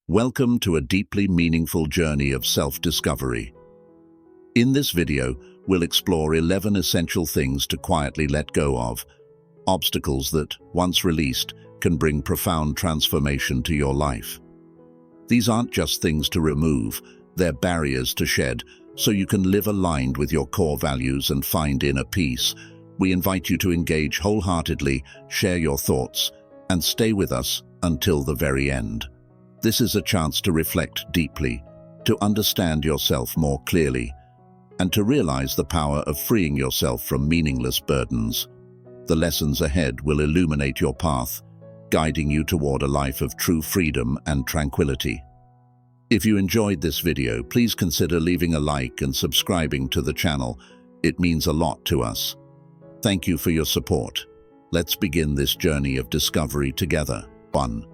Welcome to a deeply meaningful journey of self-discovery. In this video, we'll explore 11 essential things to quietly let go of, obstacles that, once released, can bring profound transformation to your life. These aren't just things to remove, they're barriers to shed, so you can live aligned with your core values and find inner peace. We invite you to engage wholeheartedly, share your thoughts, and stay with us until the very end. This is a chance to reflect deeply, to understand yourself more clearly, and to realize the power of freeing yourself from meaningless burdens. The lessons ahead will illuminate your path, guiding you toward a life of true freedom and tranquility. If you enjoyed this video, please consider leaving a like and subscribing to the channel. It means a lot to us. Thank you for your support. Let's begin this journey of discovery together. 1.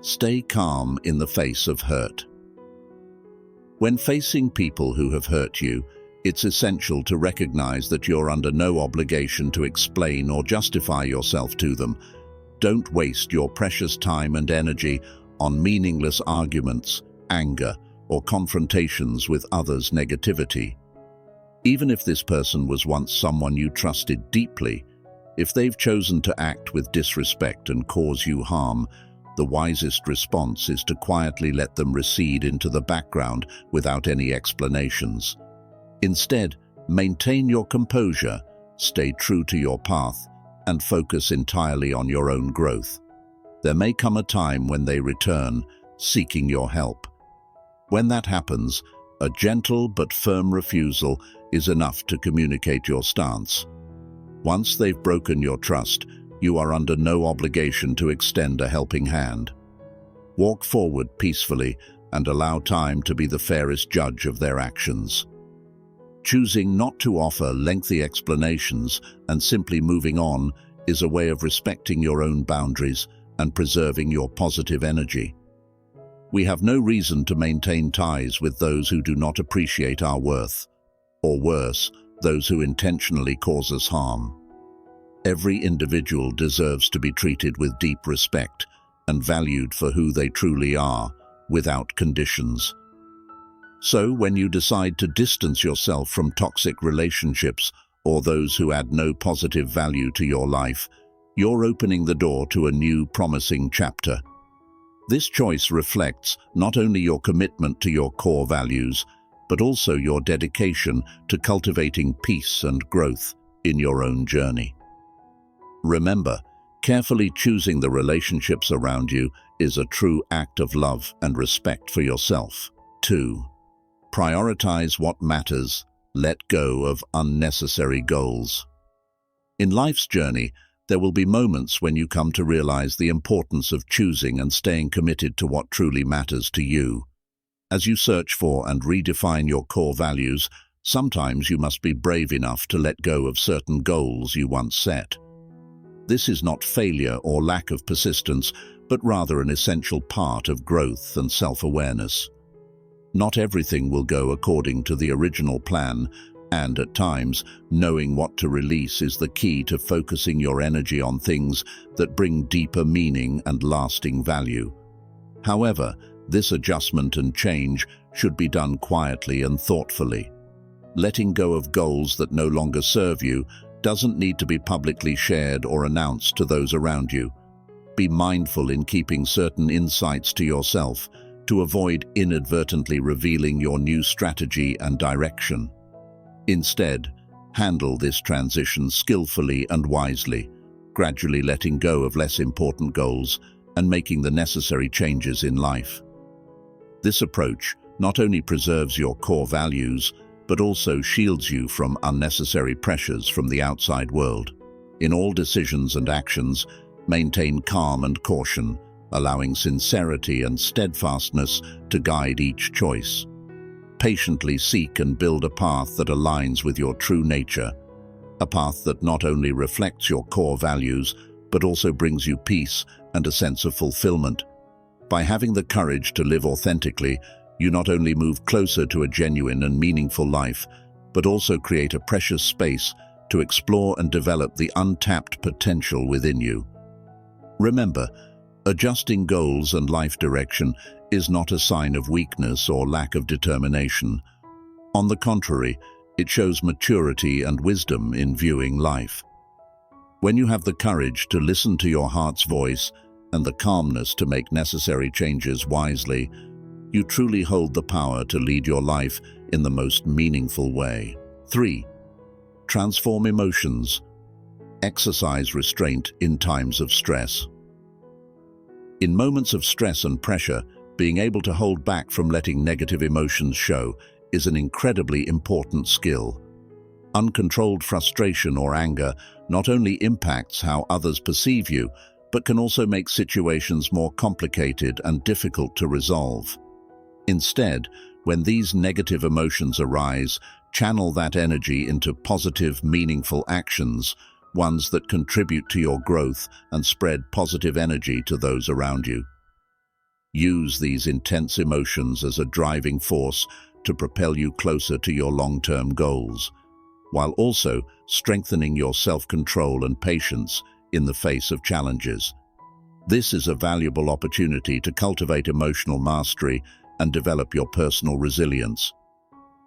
Stay calm in the face of hurt. When facing people who have hurt you, it's essential to recognize that you're under no obligation to explain or justify yourself to them. Don't waste your precious time and energy on meaningless arguments, anger, or confrontations with others' negativity. Even if this person was once someone you trusted deeply, if they've chosen to act with disrespect and cause you harm, the wisest response is to quietly let them recede into the background without any explanations. Instead, maintain your composure, stay true to your path, and focus entirely on your own growth. There may come a time when they return, seeking your help. When that happens, a gentle but firm refusal is enough to communicate your stance. Once they've broken your trust, you are under no obligation to extend a helping hand. Walk forward peacefully and allow time to be the fairest judge of their actions. Choosing not to offer lengthy explanations and simply moving on is a way of respecting your own boundaries and preserving your positive energy. We have no reason to maintain ties with those who do not appreciate our worth, or worse, those who intentionally cause us harm. Every individual deserves to be treated with deep respect and valued for who they truly are, without conditions. So, when you decide to distance yourself from toxic relationships or those who add no positive value to your life, you're opening the door to a new, promising chapter. This choice reflects not only your commitment to your core values, but also your dedication to cultivating peace and growth in your own journey. Remember, carefully choosing the relationships around you is a true act of love and respect for yourself. 2. Prioritize what matters. Let go of unnecessary goals. In life's journey, there will be moments when you come to realize the importance of choosing and staying committed to what truly matters to you. As you search for and redefine your core values, sometimes you must be brave enough to let go of certain goals you once set. This is not failure or lack of persistence, but rather an essential part of growth and self-awareness. Not everything will go according to the original plan, and at times, knowing what to release is the key to focusing your energy on things that bring deeper meaning and lasting value. However, this adjustment and change should be done quietly and thoughtfully. Letting go of goals that no longer serve you doesn't need to be publicly shared or announced to those around you. Be mindful in keeping certain insights to yourself to avoid inadvertently revealing your new strategy and direction. Instead, handle this transition skillfully and wisely, gradually letting go of less important goals and making the necessary changes in life. This approach not only preserves your core values, but also shields you from unnecessary pressures from the outside world. In all decisions and actions, maintain calm and caution, allowing sincerity and steadfastness to guide each choice. Patiently seek and build a path that aligns with your true nature, a path that not only reflects your core values, but also brings you peace and a sense of fulfillment. By having the courage to live authentically, you not only move closer to a genuine and meaningful life, but also create a precious space to explore and develop the untapped potential within you. Remember, Adjusting goals and life direction is not a sign of weakness or lack of determination. On the contrary, it shows maturity and wisdom in viewing life. When you have the courage to listen to your heart's voice and the calmness to make necessary changes wisely, you truly hold the power to lead your life in the most meaningful way. 3. Transform emotions. Exercise restraint in times of stress. In moments of stress and pressure, being able to hold back from letting negative emotions show is an incredibly important skill. Uncontrolled frustration or anger not only impacts how others perceive you, but can also make situations more complicated and difficult to resolve. Instead, when these negative emotions arise, channel that energy into positive, meaningful actions, ones that contribute to your growth and spread positive energy to those around you. Use these intense emotions as a driving force to propel you closer to your long-term goals, while also strengthening your self-control and patience in the face of challenges. This is a valuable opportunity to cultivate emotional mastery and develop your personal resilience.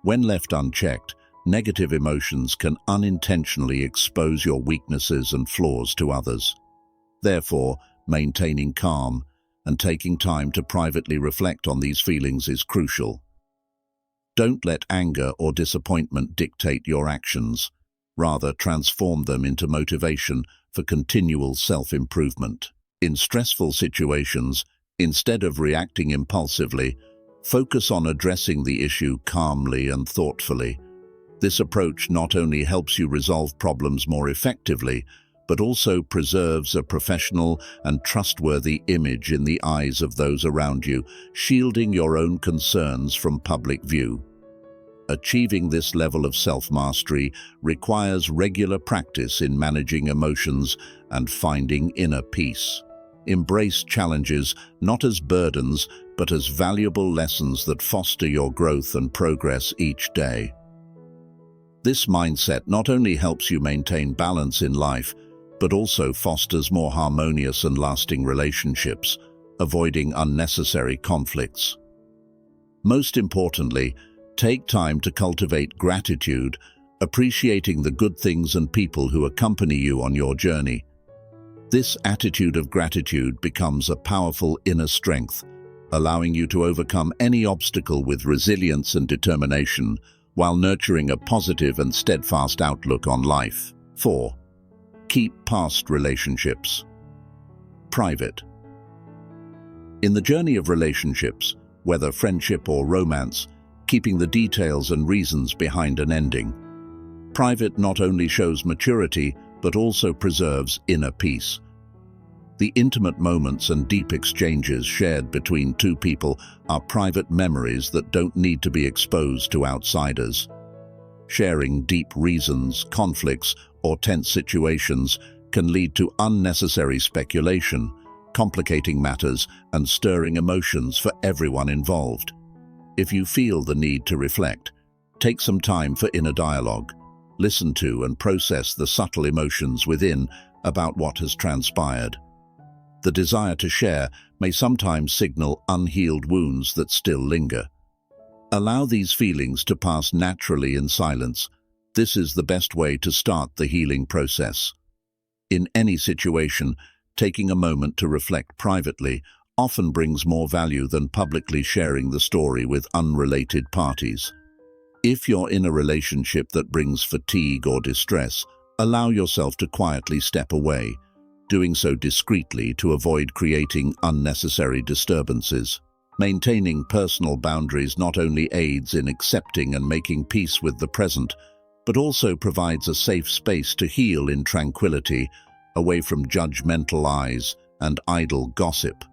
When left unchecked, negative emotions can unintentionally expose your weaknesses and flaws to others. Therefore, maintaining calm and taking time to privately reflect on these feelings is crucial. Don't let anger or disappointment dictate your actions. Rather, transform them into motivation for continual self-improvement. In stressful situations, instead of reacting impulsively, focus on addressing the issue calmly and thoughtfully. This approach not only helps you resolve problems more effectively, but also preserves a professional and trustworthy image in the eyes of those around you, shielding your own concerns from public view. Achieving this level of self-mastery requires regular practice in managing emotions and finding inner peace. Embrace challenges not as burdens, but as valuable lessons that foster your growth and progress each day. This mindset not only helps you maintain balance in life, but also fosters more harmonious and lasting relationships, avoiding unnecessary conflicts. Most importantly, take time to cultivate gratitude, appreciating the good things and people who accompany you on your journey. This attitude of gratitude becomes a powerful inner strength, allowing you to overcome any obstacle with resilience and determination, while nurturing a positive and steadfast outlook on life. 4. Keep past relationships private. In the journey of relationships, whether friendship or romance, keeping the details and reasons behind an ending private not only shows maturity, but also preserves inner peace. The intimate moments and deep exchanges shared between two people are private memories that don't need to be exposed to outsiders. Sharing deep reasons, conflicts, or tense situations can lead to unnecessary speculation, complicating matters and stirring emotions for everyone involved. If you feel the need to reflect, take some time for inner dialogue. Listen to and process the subtle emotions within about what has transpired. The desire to share may sometimes signal unhealed wounds that still linger. Allow these feelings to pass naturally in silence. This is the best way to start the healing process. In any situation, taking a moment to reflect privately often brings more value than publicly sharing the story with unrelated parties. If you're in a relationship that brings fatigue or distress, allow yourself to quietly step away, doing so discreetly to avoid creating unnecessary disturbances. Maintaining personal boundaries not only aids in accepting and making peace with the present, but also provides a safe space to heal in tranquility, away from judgmental eyes and idle gossip.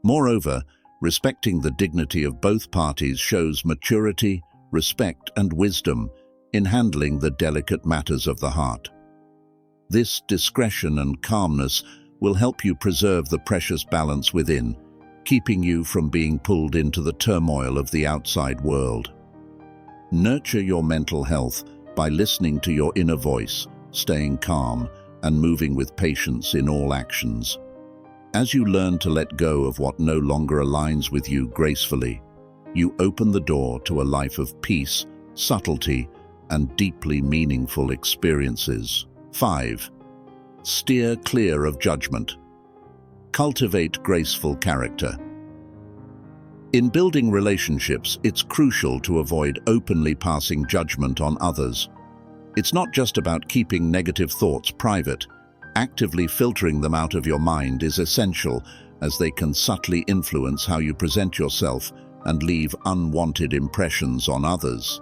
Moreover, respecting the dignity of both parties shows maturity, respect, and wisdom in handling the delicate matters of the heart. This discretion and calmness will help you preserve the precious balance within, keeping you from being pulled into the turmoil of the outside world. Nurture your mental health by listening to your inner voice, staying calm, and moving with patience in all actions. As you learn to let go of what no longer aligns with you gracefully, you open the door to a life of peace, subtlety, and deeply meaningful experiences. 5. Steer clear of judgment. Cultivate graceful character. In building relationships, it's crucial to avoid openly passing judgment on others. It's not just about keeping negative thoughts private. Actively filtering them out of your mind is essential, as they can subtly influence how you present yourself and leave unwanted impressions on others.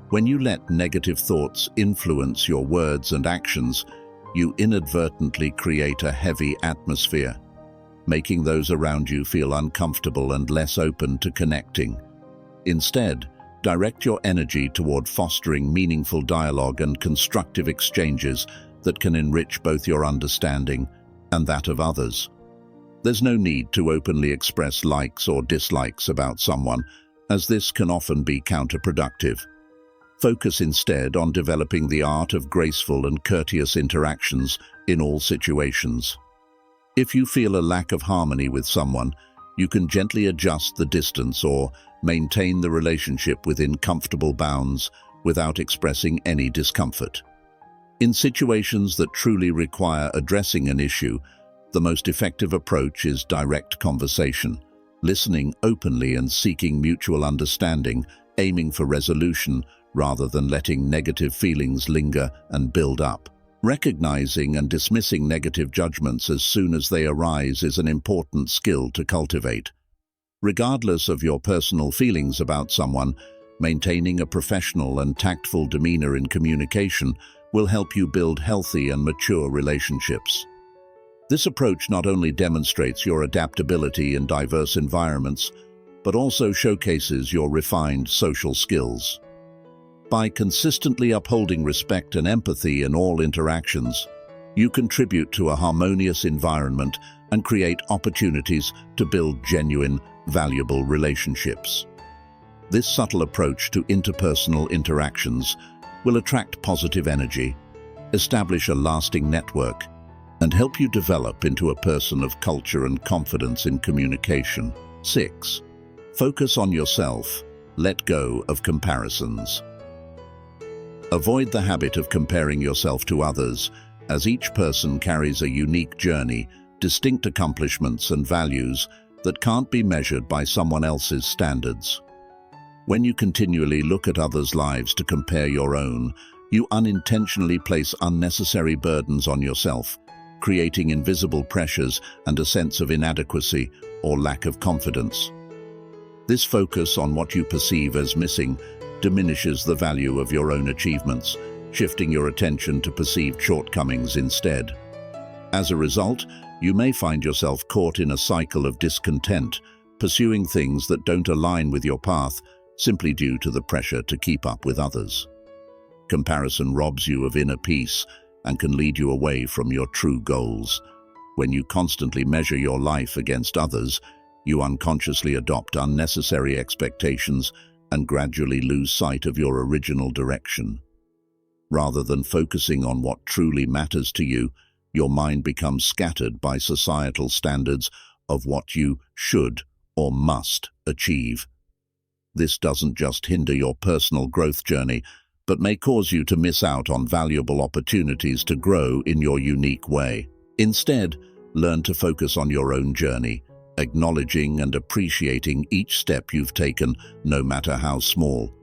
When you let negative thoughts influence your words and actions, you inadvertently create a heavy atmosphere, making those around you feel uncomfortable and less open to connecting. Instead, direct your energy toward fostering meaningful dialogue and constructive exchanges that can enrich both your understanding and that of others. There's no need to openly express likes or dislikes about someone, as this can often be counterproductive. Focus instead on developing the art of graceful and courteous interactions in all situations. If you feel a lack of harmony with someone, you can gently adjust the distance or maintain the relationship within comfortable bounds without expressing any discomfort. In situations that truly require addressing an issue, the most effective approach is direct conversation, listening openly and seeking mutual understanding, aiming for resolution rather than letting negative feelings linger and build up. Recognizing and dismissing negative judgments as soon as they arise is an important skill to cultivate. Regardless of your personal feelings about someone, maintaining a professional and tactful demeanor in communication will help you build healthy and mature relationships. This approach not only demonstrates your adaptability in diverse environments, but also showcases your refined social skills. By consistently upholding respect and empathy in all interactions, you contribute to a harmonious environment and create opportunities to build genuine, valuable relationships. This subtle approach to interpersonal interactions will attract positive energy, establish a lasting network, and help you develop into a person of culture and confidence in communication. 6. Focus on yourself. Let go of comparisons. Avoid the habit of comparing yourself to others, as each person carries a unique journey, distinct accomplishments and values that can't be measured by someone else's standards. When you continually look at others' lives to compare your own, you unintentionally place unnecessary burdens on yourself, creating invisible pressures and a sense of inadequacy or lack of confidence. This focus on what you perceive as missing diminishes the value of your own achievements, shifting your attention to perceived shortcomings instead. As a result, you may find yourself caught in a cycle of discontent, pursuing things that don't align with your path simply due to the pressure to keep up with others. Comparison robs you of inner peace and can lead you away from your true goals. When you constantly measure your life against others, you unconsciously adopt unnecessary expectations and gradually lose sight of your original direction. Rather than focusing on what truly matters to you, your mind becomes scattered by societal standards of what you should or must achieve. This doesn't just hinder your personal growth journey, but may cause you to miss out on valuable opportunities to grow in your unique way. Instead, learn to focus on your own journey, acknowledging and appreciating each step you've taken, no matter how small.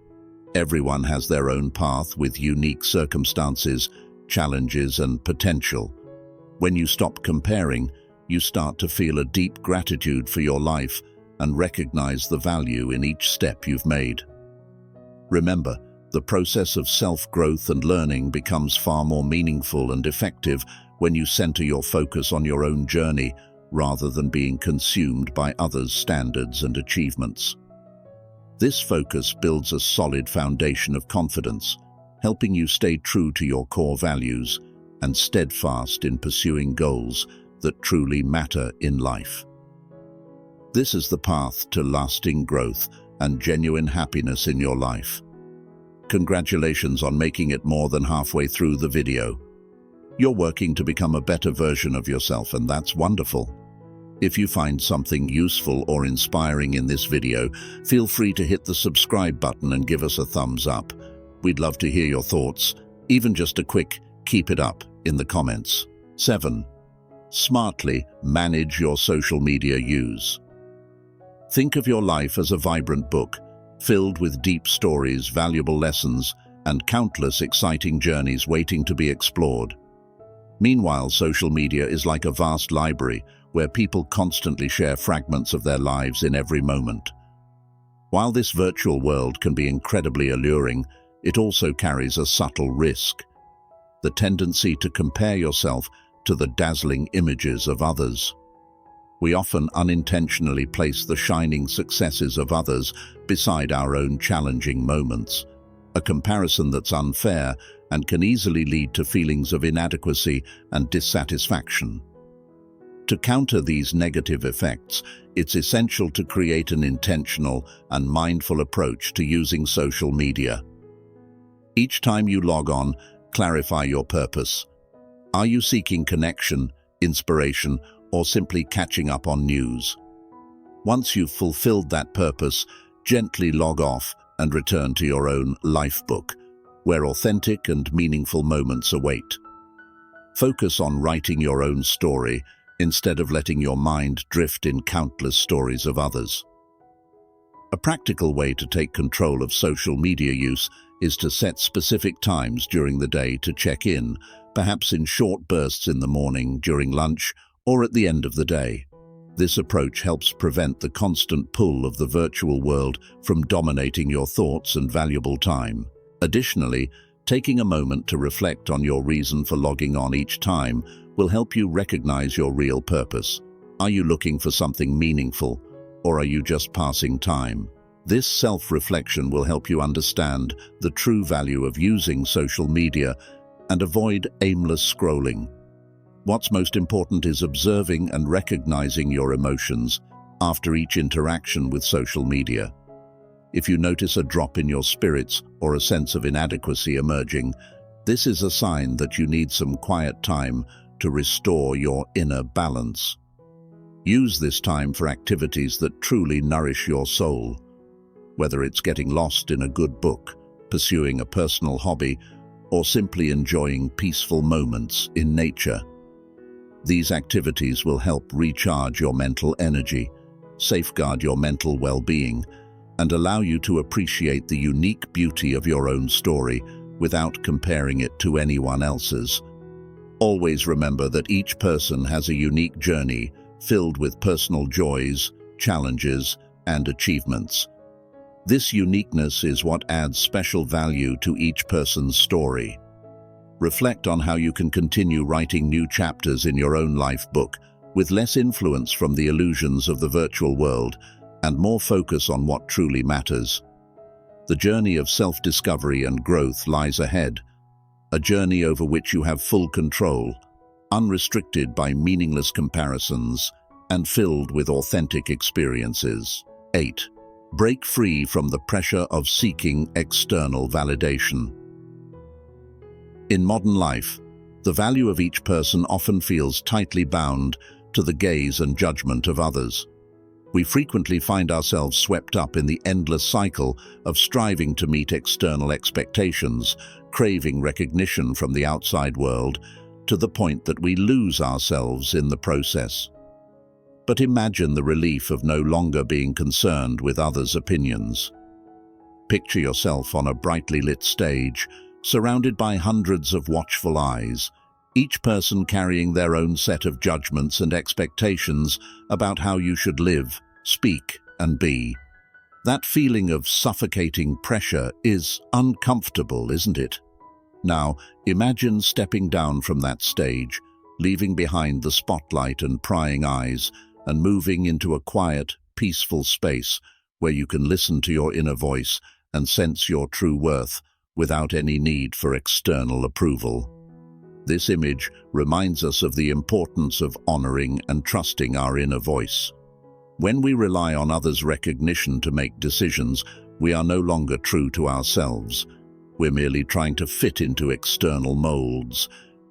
Everyone has their own path with unique circumstances, challenges, and potential. When you stop comparing, you start to feel a deep gratitude for your life and recognize the value in each step you've made. Remember, the process of self-growth and learning becomes far more meaningful and effective when you center your focus on your own journey rather than being consumed by others' standards and achievements. This focus builds a solid foundation of confidence, helping you stay true to your core values and steadfast in pursuing goals that truly matter in life. This is the path to lasting growth and genuine happiness in your life. Congratulations on making it more than halfway through the video. You're working to become a better version of yourself, and that's wonderful. If you find something useful or inspiring in this video, feel free to hit the subscribe button and give us a thumbs up. We'd love to hear your thoughts, even just a quick "keep it up" in the comments. 7. Smartly manage your social media use. Think of your life as a vibrant book, filled with deep stories, valuable lessons, and countless exciting journeys waiting to be explored. Meanwhile, social media is like a vast library where people constantly share fragments of their lives in every moment. While this virtual world can be incredibly alluring, it also carries a subtle risk: the tendency to compare yourself to the dazzling images of others. We often unintentionally place the shining successes of others beside our own challenging moments, a comparison that's unfair and can easily lead to feelings of inadequacy and dissatisfaction. To counter these negative effects, it's essential to create an intentional and mindful approach to using social media. Each time you log on, clarify your purpose. Are you seeking connection, inspiration, or simply catching up on news? Once you've fulfilled that purpose, gently log off and return to your own life book, where authentic and meaningful moments await. Focus on writing your own story instead of letting your mind drift in countless stories of others. A practical way to take control of social media use is to set specific times during the day to check in, perhaps in short bursts in the morning, during lunch, or at the end of the day. This approach helps prevent the constant pull of the virtual world from dominating your thoughts and valuable time. Additionally, taking a moment to reflect on your reason for logging on each time will help you recognize your real purpose. Are you looking for something meaningful, or are you just passing time? This self-reflection will help you understand the true value of using social media and avoid aimless scrolling. What's most important is observing and recognizing your emotions after each interaction with social media. If you notice a drop in your spirits or a sense of inadequacy emerging, this is a sign that you need some quiet time to restore your inner balance. Use this time for activities that truly nourish your soul, whether it's getting lost in a good book, pursuing a personal hobby, or simply enjoying peaceful moments in nature. These activities will help recharge your mental energy, safeguard your mental well-being, and allow you to appreciate the unique beauty of your own story without comparing it to anyone else's. Always remember that each person has a unique journey filled with personal joys, challenges, and achievements. This uniqueness is what adds special value to each person's story. Reflect on how you can continue writing new chapters in your own life book with less influence from the illusions of the virtual world and more focus on what truly matters. The journey of self-discovery and growth lies ahead, a journey over which you have full control, unrestricted by meaningless comparisons and filled with authentic experiences. 8. Break free from the pressure of seeking external validation. In modern life, the value of each person often feels tightly bound to the gaze and judgment of others. We frequently find ourselves swept up in the endless cycle of striving to meet external expectations, craving recognition from the outside world, to the point that we lose ourselves in the process. But imagine the relief of no longer being concerned with others' opinions. Picture yourself on a brightly lit stage, surrounded by hundreds of watchful eyes, each person carrying their own set of judgments and expectations about how you should live, speak, and be. That feeling of suffocating pressure is uncomfortable, isn't it? Now, imagine stepping down from that stage, leaving behind the spotlight and prying eyes, and moving into a quiet, peaceful space where you can listen to your inner voice and sense your true worth without any need for external approval. This image reminds us of the importance of honoring and trusting our inner voice. When we rely on others' recognition to make decisions, we are no longer true to ourselves. We're merely trying to fit into external molds.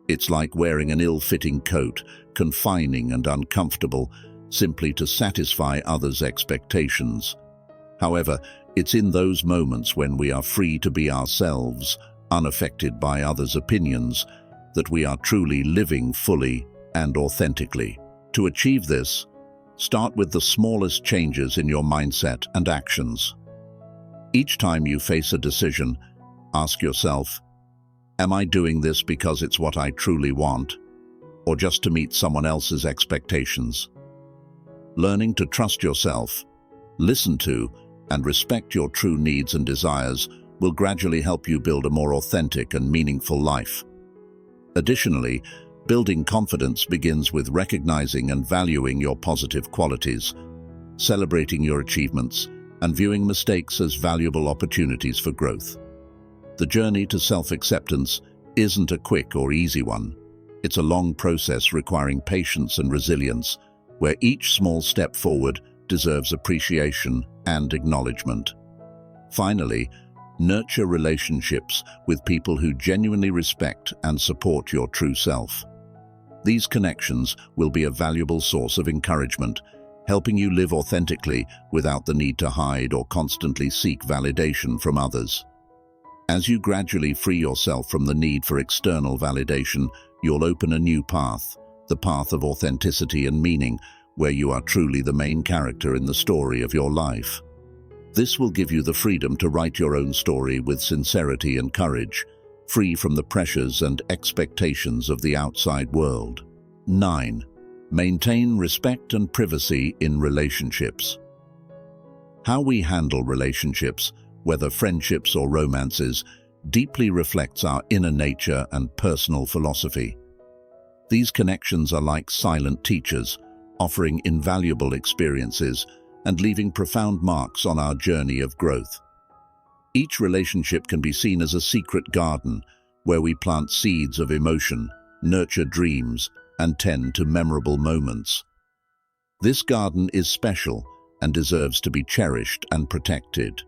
It's like wearing an ill-fitting coat, confining and uncomfortable, simply to satisfy others' expectations. However, it's in those moments when we are free to be ourselves, unaffected by others' opinions, that we are truly living fully and authentically. To achieve this, start with the smallest changes in your mindset and actions. Each time you face a decision, ask yourself, am I doing this because it's what I truly want, or just to meet someone else's expectations? Learning to trust yourself, listen to, and respect your true needs and desires will gradually help you build a more authentic and meaningful life. Additionally, building confidence begins with recognizing and valuing your positive qualities, celebrating your achievements, and viewing mistakes as valuable opportunities for growth. The journey to self-acceptance isn't a quick or easy one. It's a long process requiring patience and resilience, where each small step forward deserves appreciation and acknowledgement. Finally, nurture relationships with people who genuinely respect and support your true self. These connections will be a valuable source of encouragement, helping you live authentically without the need to hide or constantly seek validation from others. As you gradually free yourself from the need for external validation, you'll open a new path, the path of authenticity and meaning, where you are truly the main character in the story of your life. This will give you the freedom to write your own story with sincerity and courage, free from the pressures and expectations of the outside world. 9. Maintain respect and privacy in relationships. How we handle relationships, whether friendships or romances, deeply reflects our inner nature and personal philosophy. These connections are like silent teachers, offering invaluable experiences and leaving profound marks on our journey of growth. Each relationship can be seen as a secret garden where we plant seeds of emotion, nurture dreams, and tend to memorable moments. This garden is special and deserves to be cherished and protected.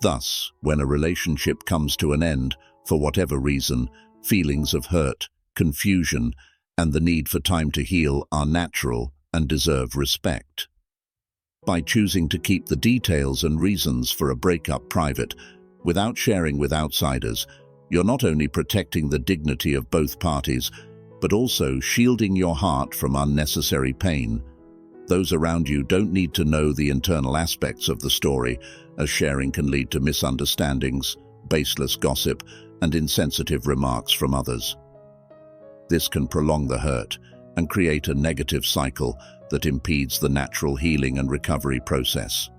Thus, when a relationship comes to an end, for whatever reason, feelings of hurt, confusion, and the need for time to heal are natural and deserve respect. By choosing to keep the details and reasons for a breakup private, without sharing with outsiders, you're not only protecting the dignity of both parties, but also shielding your heart from unnecessary pain. Those around you don't need to know the internal aspects of the story, as sharing can lead to misunderstandings, baseless gossip, and insensitive remarks from others. This can prolong the hurt and create a negative cycle that impedes the natural healing and recovery process.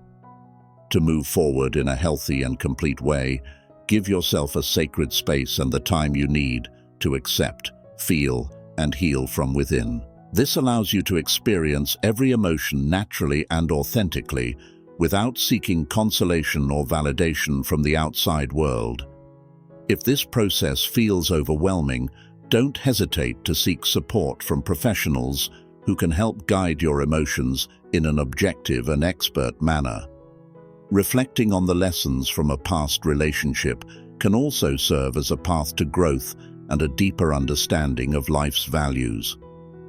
To move forward in a healthy and complete way, give yourself a sacred space and the time you need to accept, feel, and heal from within. This allows you to experience every emotion naturally and authentically, without seeking consolation or validation from the outside world. If this process feels overwhelming, don't hesitate to seek support from professionals who can help guide your emotions in an objective and expert manner. Reflecting on the lessons from a past relationship can also serve as a path to growth and a deeper understanding of life's values.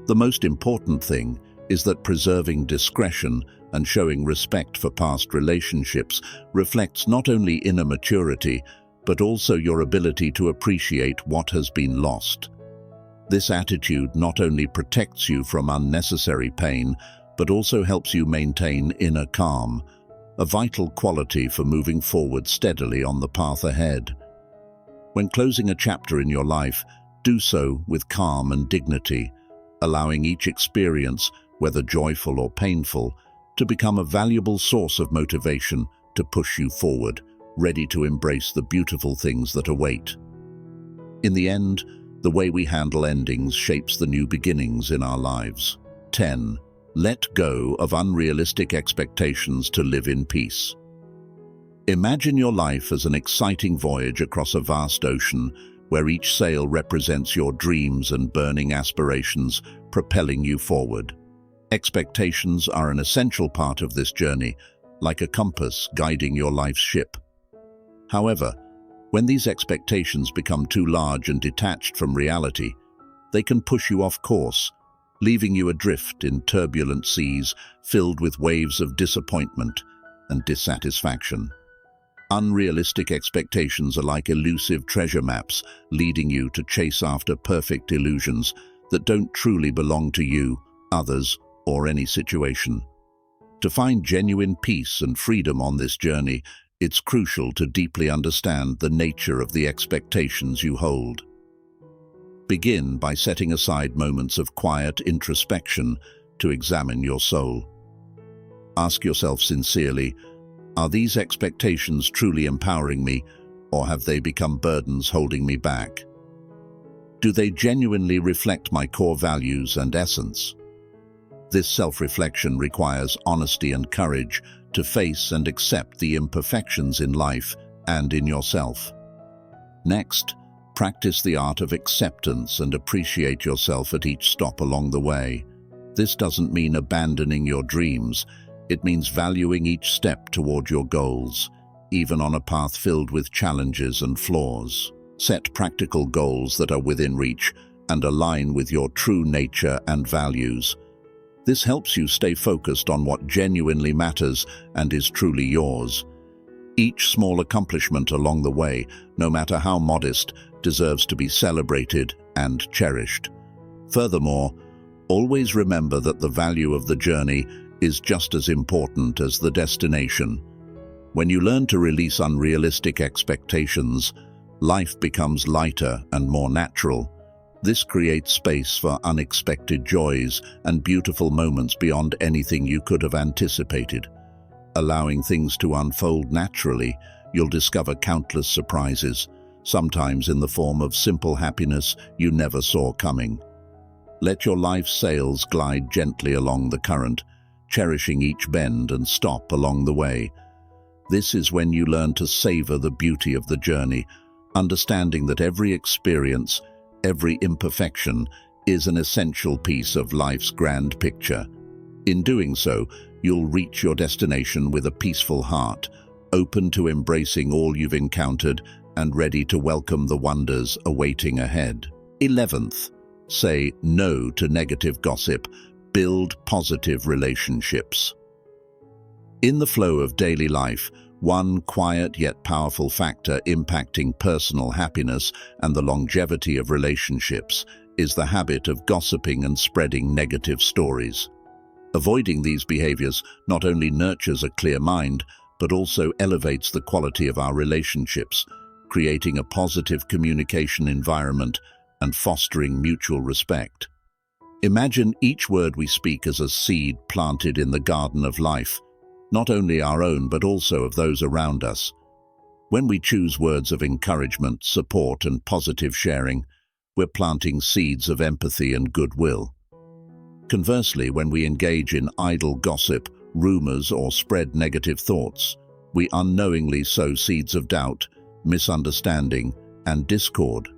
The most important thing is that preserving discretion and showing respect for past relationships reflects not only inner maturity, but also your ability to appreciate what has been lost. This attitude not only protects you from unnecessary pain, but also helps you maintain inner calm, a vital quality for moving forward steadily on the path ahead. When closing a chapter in your life, do so with calm and dignity, allowing each experience, whether joyful or painful, to become a valuable source of motivation to push you forward, ready to embrace the beautiful things that await. In the end, the way we handle endings shapes the new beginnings in our lives. 10. Let go of unrealistic expectations to live in peace. Imagine your life as an exciting voyage across a vast ocean, where each sail represents your dreams and burning aspirations, propelling you forward. Expectations are an essential part of this journey, like a compass guiding your life's ship. However, when these expectations become too large and detached from reality, they can push you off course, leaving you adrift in turbulent seas filled with waves of disappointment and dissatisfaction. Unrealistic expectations are like elusive treasure maps, leading you to chase after perfect illusions that don't truly belong to you, others, or any situation. To find genuine peace and freedom on this journey, it's crucial to deeply understand the nature of the expectations you hold. Begin by setting aside moments of quiet introspection to examine your soul. Ask yourself sincerely, are these expectations truly empowering me, or have they become burdens holding me back? Do they genuinely reflect my core values and essence? This self-reflection requires honesty and courage to face and accept the imperfections in life and in yourself. Next, practice the art of acceptance and appreciate yourself at each stop along the way. This doesn't mean abandoning your dreams. It means valuing each step toward your goals, even on a path filled with challenges and flaws. Set practical goals that are within reach and align with your true nature and values. This helps you stay focused on what genuinely matters and is truly yours. Each small accomplishment along the way, no matter how modest, deserves to be celebrated and cherished. Furthermore, always remember that the value of the journey is just as important as the destination. When you learn to release unrealistic expectations, life becomes lighter and more natural. This creates space for unexpected joys and beautiful moments beyond anything you could have anticipated. Allowing things to unfold naturally, you'll discover countless surprises, sometimes in the form of simple happiness you never saw coming. Let your life's sails glide gently along the current, cherishing each bend and stop along the way. This is when you learn to savor the beauty of the journey, understanding that every experience, every imperfection, is an essential piece of life's grand picture. In doing so, you'll reach your destination with a peaceful heart, open to embracing all you've encountered and ready to welcome the wonders awaiting ahead. 11th, say no to negative gossip. Build positive relationships. In the flow of daily life, one quiet yet powerful factor impacting personal happiness and the longevity of relationships is the habit of gossiping and spreading negative stories. Avoiding these behaviors not only nurtures a clear mind, but also elevates the quality of our relationships, creating a positive communication environment and fostering mutual respect. Imagine each word we speak as a seed planted in the garden of life, not only our own but also of those around us. When we choose words of encouragement, support, and positive sharing, we're planting seeds of empathy and goodwill. Conversely, when we engage in idle gossip, rumors, or spread negative thoughts, we unknowingly sow seeds of doubt, misunderstanding, and discord.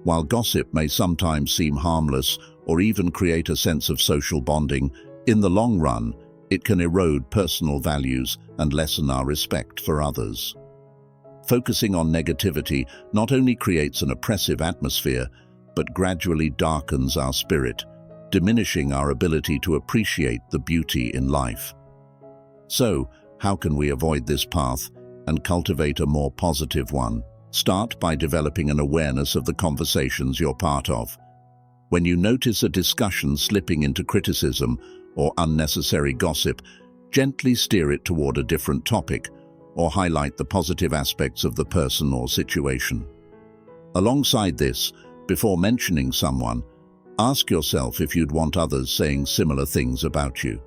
While gossip may sometimes seem harmless or even create a sense of social bonding, in the long run, it can erode personal values and lessen our respect for others. Focusing on negativity not only creates an oppressive atmosphere, but gradually darkens our spirit, diminishing our ability to appreciate the beauty in life. So, how can we avoid this path and cultivate a more positive one? Start by developing an awareness of the conversations you're part of. When you notice a discussion slipping into criticism or unnecessary gossip, gently steer it toward a different topic or highlight the positive aspects of the person or situation. Alongside this, before mentioning someone, ask yourself if you'd want others saying similar things about you.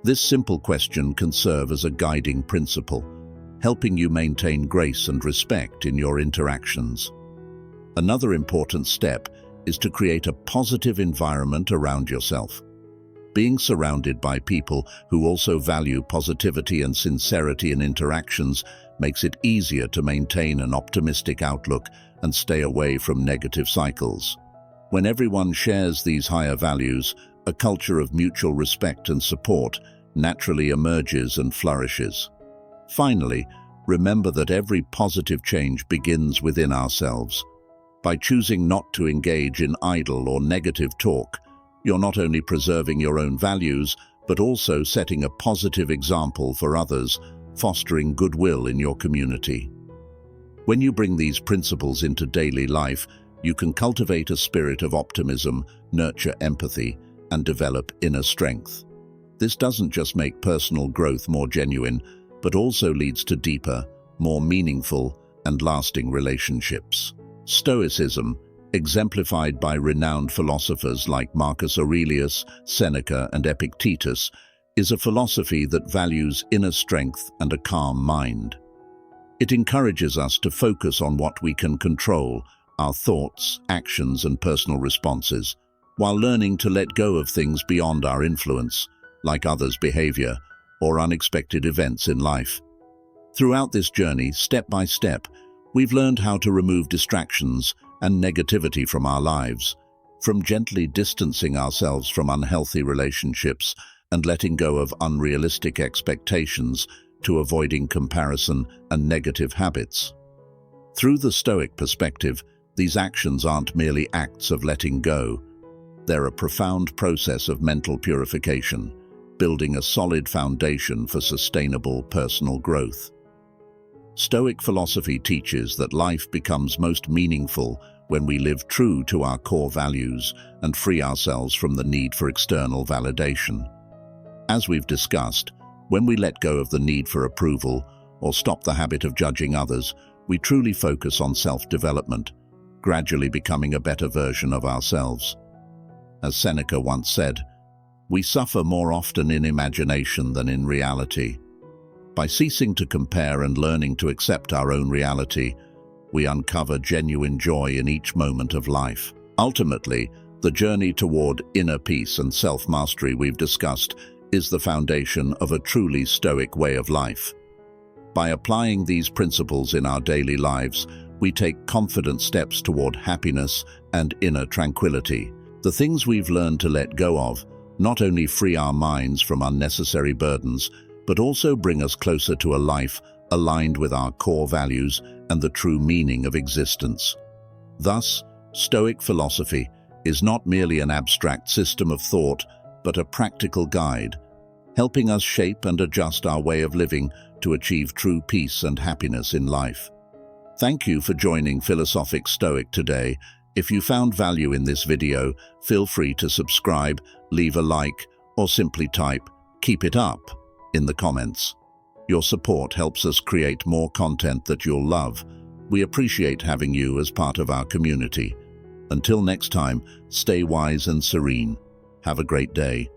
This simple question can serve as a guiding principle, helping you maintain grace and respect in your interactions. Another important step is to create a positive environment around yourself. Being surrounded by people who also value positivity and sincerity in interactions makes it easier to maintain an optimistic outlook and stay away from negative cycles. When everyone shares these higher values, a culture of mutual respect and support naturally emerges and flourishes. Finally, remember that every positive change begins within ourselves. By choosing not to engage in idle or negative talk, You're not only preserving your own values, but also setting a positive example for others, fostering goodwill in your community. When you bring these principles into daily life, you can cultivate a spirit of optimism, nurture empathy, and develop inner strength. This doesn't just make personal growth more genuine, but also leads to deeper, more meaningful, and lasting relationships. Stoicism, exemplified by renowned philosophers like Marcus Aurelius, Seneca, and Epictetus, is a philosophy that values inner strength and a calm mind. It encourages us to focus on what we can control, our thoughts, actions, and personal responses, while learning to let go of things beyond our influence, like others' behavior or unexpected events in life. Throughout this journey, step by step, we've learned how to remove distractions and negativity from our lives, from gently distancing ourselves from unhealthy relationships and letting go of unrealistic expectations to avoiding comparison and negative habits. Through the Stoic perspective, these actions aren't merely acts of letting go. They're a profound process of mental purification, building a solid foundation for sustainable personal growth. Stoic philosophy teaches that life becomes most meaningful when we live true to our core values and free ourselves from the need for external validation. As we've discussed, when we let go of the need for approval or stop the habit of judging others, we truly focus on self-development, gradually becoming a better version of ourselves. As Seneca once said, "We suffer more often in imagination than in reality." By ceasing to compare and learning to accept our own reality, we uncover genuine joy in each moment of life. Ultimately, the journey toward inner peace and self-mastery we've discussed is the foundation of a truly Stoic way of life. By applying these principles in our daily lives, we take confident steps toward happiness and inner tranquility. The things we've learned to let go of not only free our minds from unnecessary burdens, but also bring us closer to a life aligned with our core values and the true meaning of existence. Thus, Stoic philosophy is not merely an abstract system of thought, but a practical guide, helping us shape and adjust our way of living to achieve true peace and happiness in life. Thank you for joining Philosophic Stoic today. If you found value in this video, feel free to subscribe, leave a like, or simply type "Keep it up" in the comments. Your support helps us create more content that you'll love. We appreciate having you as part of our community. Until next time, stay wise and serene. Have a great day.